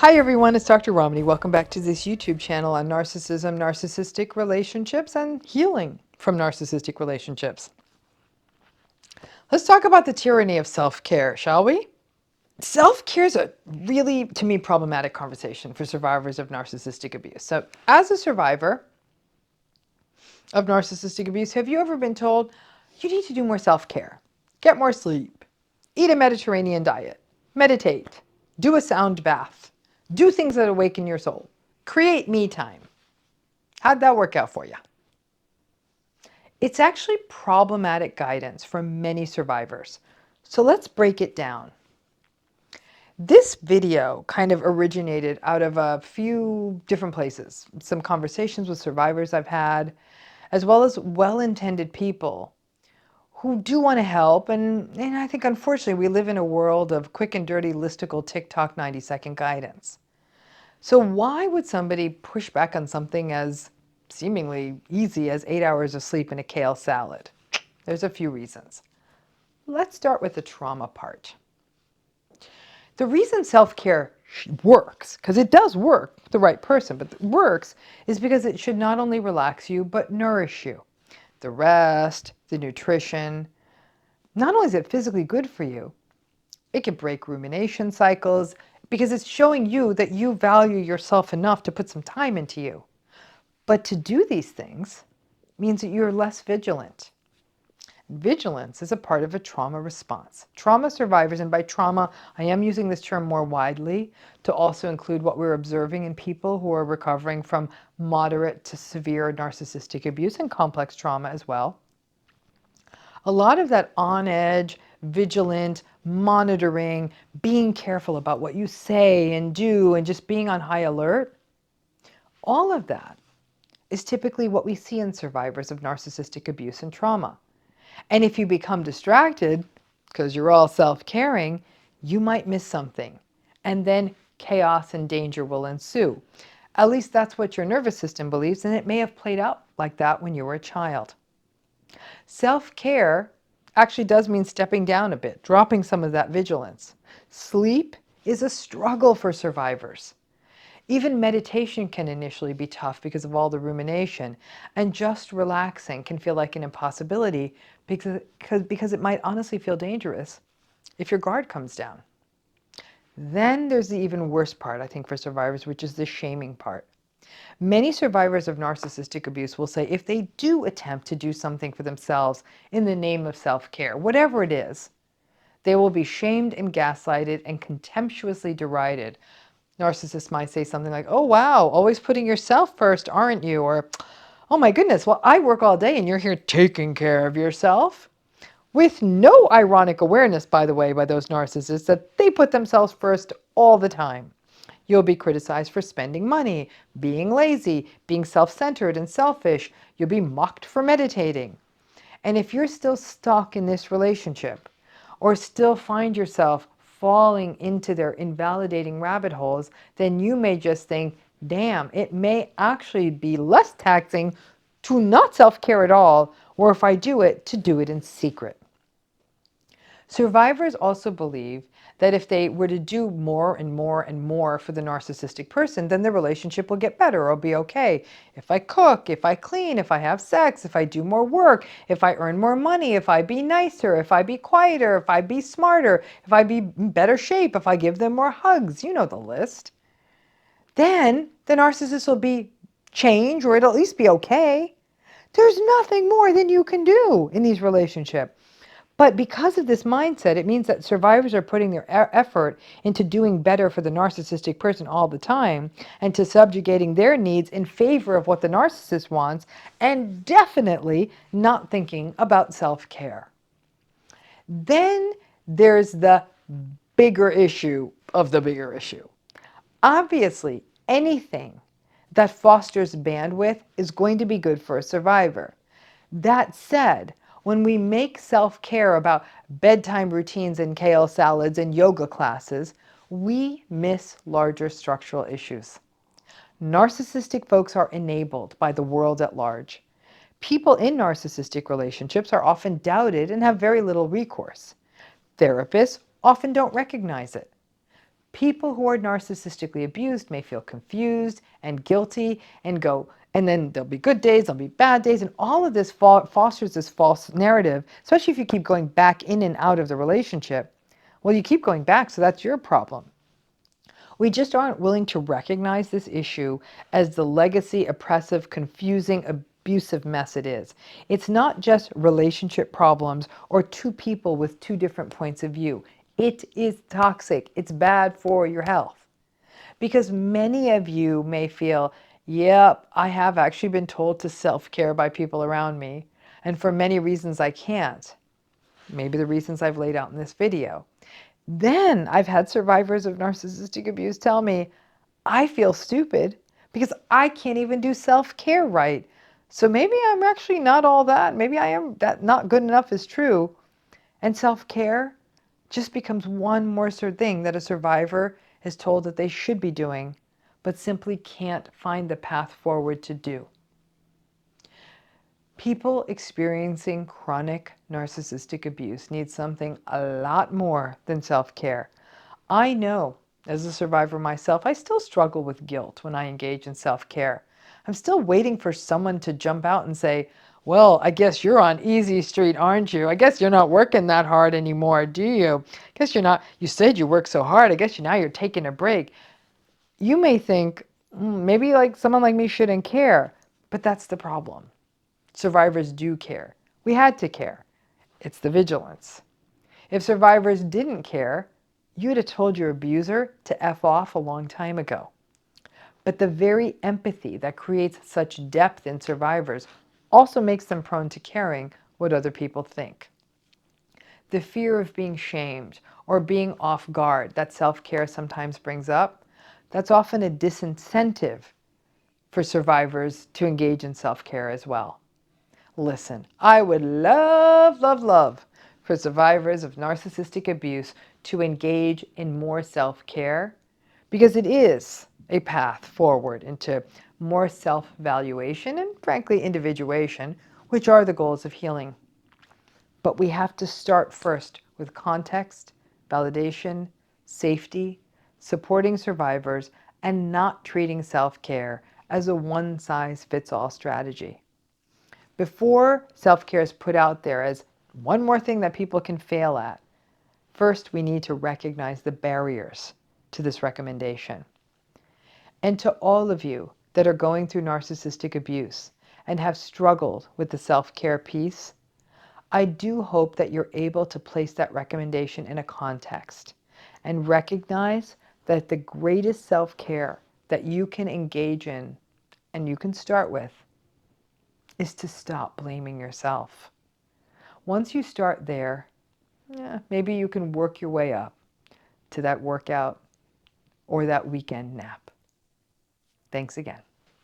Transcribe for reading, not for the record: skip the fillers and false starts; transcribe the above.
Hi everyone, it's Dr. Ramani. Welcome back to this YouTube channel on narcissism, narcissistic relationships, and healing from narcissistic relationships. Let's talk about the tyranny of self-care, shall we? Self-care is a really, to me, problematic conversation for survivors of narcissistic abuse. So, as a survivor of narcissistic abuse, have you ever been told you need to do more self-care, get more sleep, eat a Mediterranean diet, meditate, do a sound bath, do things that awaken your soul, create me time? How'd that work out for you? It's actually problematic guidance from many survivors. So let's break it down. This video kind of originated out of a few different places. Some conversations with survivors I've had, as well as well-intended people who do want to help. And I think, unfortunately, we live in a world of quick and dirty listicle TikTok 90-second guidance. So why would somebody push back on something as seemingly easy as 8 hours of sleep and a kale salad? There's a few reasons. Let's start with the trauma part. The reason self-care works, because it does work for the right person, but it works, is because it should not only relax you, but nourish you. The rest, the nutrition, not only is it physically good for you, it can break rumination cycles because it's showing you that you value yourself enough to put some time into you. But to do these things means that you're less vigilant. Vigilance is a part of a trauma response. Trauma survivors, and by trauma, I am using this term more widely to also include what we're observing in people who are recovering from moderate to severe narcissistic abuse and complex trauma as well. A lot of that on edge, vigilant, monitoring, being careful about what you say and do, and just being on high alert, all of that is typically what we see in survivors of narcissistic abuse and trauma. And if you become distracted, because you're all self-caring, you might miss something. And then chaos and danger will ensue. At least that's what your nervous system believes, and it may have played out like that when you were a child. Self-care actually does mean stepping down a bit, dropping some of that vigilance. Sleep is a struggle for survivors. Even meditation can initially be tough because of all the rumination, and just relaxing can feel like an impossibility because it might honestly feel dangerous if your guard comes down. Then there's the even worse part, I think, for survivors, which is the shaming part. Many survivors of narcissistic abuse will say if they do attempt to do something for themselves in the name of self-care, whatever it is, they will be shamed and gaslighted and contemptuously derided. Narcissists might say something like, "Oh wow, always putting yourself first, aren't you?" Or, "Oh my goodness, well, I work all day and you're here taking care of yourself." With no ironic awareness, by the way, by those narcissists that they put themselves first all the time. You'll be criticized for spending money, being lazy, being self-centered and selfish. You'll be mocked for meditating. And if you're still stuck in this relationship, or still find yourself falling into their invalidating rabbit holes, then you may just think, damn, it may actually be less taxing to not self-care at all, or if I do it, to do it in secret. Survivors also believe that if they were to do more and more and more for the narcissistic person, then the relationship will get better or be okay. If I cook, if I clean, if I have sex, if I do more work, if I earn more money, if I be nicer, if I be quieter, if I be smarter, if I be in better shape, if I give them more hugs, you know the list, then the narcissist will be change, or it'll at least be okay. There's nothing more than you can do in these relationships. But because of this mindset, it means that survivors are putting their effort into doing better for the narcissistic person all the time and to subjugating their needs in favor of what the narcissist wants, and definitely not thinking about self-care. Then there's the bigger issue of the bigger issue. Obviously, anything that fosters bandwidth is going to be good for a survivor. That said, when we make self-care about bedtime routines and kale salads and yoga classes, we miss larger structural issues. Narcissistic folks are enabled by the world at large. People in narcissistic relationships are often doubted and have very little recourse. Therapists often don't recognize it. People who are narcissistically abused may feel confused and guilty and go, and then there'll be good days, there'll be bad days, and all of this fosters this false narrative, especially if you keep going back in and out of the relationship. Well, you keep going back, so that's your problem. We just aren't willing to recognize this issue as the legacy, oppressive, confusing, abusive mess it is. It's not just relationship problems or two people with two different points of view. It is toxic. It's bad for your health. Because many of you may feel, yep, I have actually been told to self-care by people around me, and for many reasons I can't. Maybe the reasons I've laid out in this video. Then I've had survivors of narcissistic abuse tell me, I feel stupid because I can't even do self-care right. So maybe I'm actually not all that. Maybe I am that not good enough is true. And self-care just becomes one more thing that a survivor is told that they should be doing, but simply can't find the path forward to do. People experiencing chronic narcissistic abuse need something a lot more than self-care. I know, as a survivor myself, I still struggle with guilt when I engage in self-care. I'm still waiting for someone to jump out and say, well, I guess you're on easy street, aren't you? I guess you're not working that hard anymore, do you? I guess you're not, you said you work so hard, I guess now you're taking a break. You may think, maybe like someone like me shouldn't care, but that's the problem. Survivors do care. We had to care. It's the vigilance. If survivors didn't care, you'd have told your abuser to F off a long time ago. But the very empathy that creates such depth in survivors also makes them prone to caring what other people think. The fear of being shamed or being off guard that self-care sometimes brings up, that's often a disincentive for survivors to engage in self-care as well. Listen, I would love, love, love for survivors of narcissistic abuse to engage in more self-care because it is a path forward into more self-valuation and, frankly, individuation, which are the goals of healing. But we have to start first with context, validation, safety, supporting survivors, and not treating self-care as a one-size-fits-all strategy. Before self-care is put out there as one more thing that people can fail at, first we need to recognize the barriers to this recommendation. And to all of you that are going through narcissistic abuse and have struggled with the self-care piece, I do hope that you're able to place that recommendation in a context and recognize that the greatest self-care that you can engage in and you can start with is to stop blaming yourself. Once you start there, maybe you can work your way up to that workout or that weekend nap. Thanks again.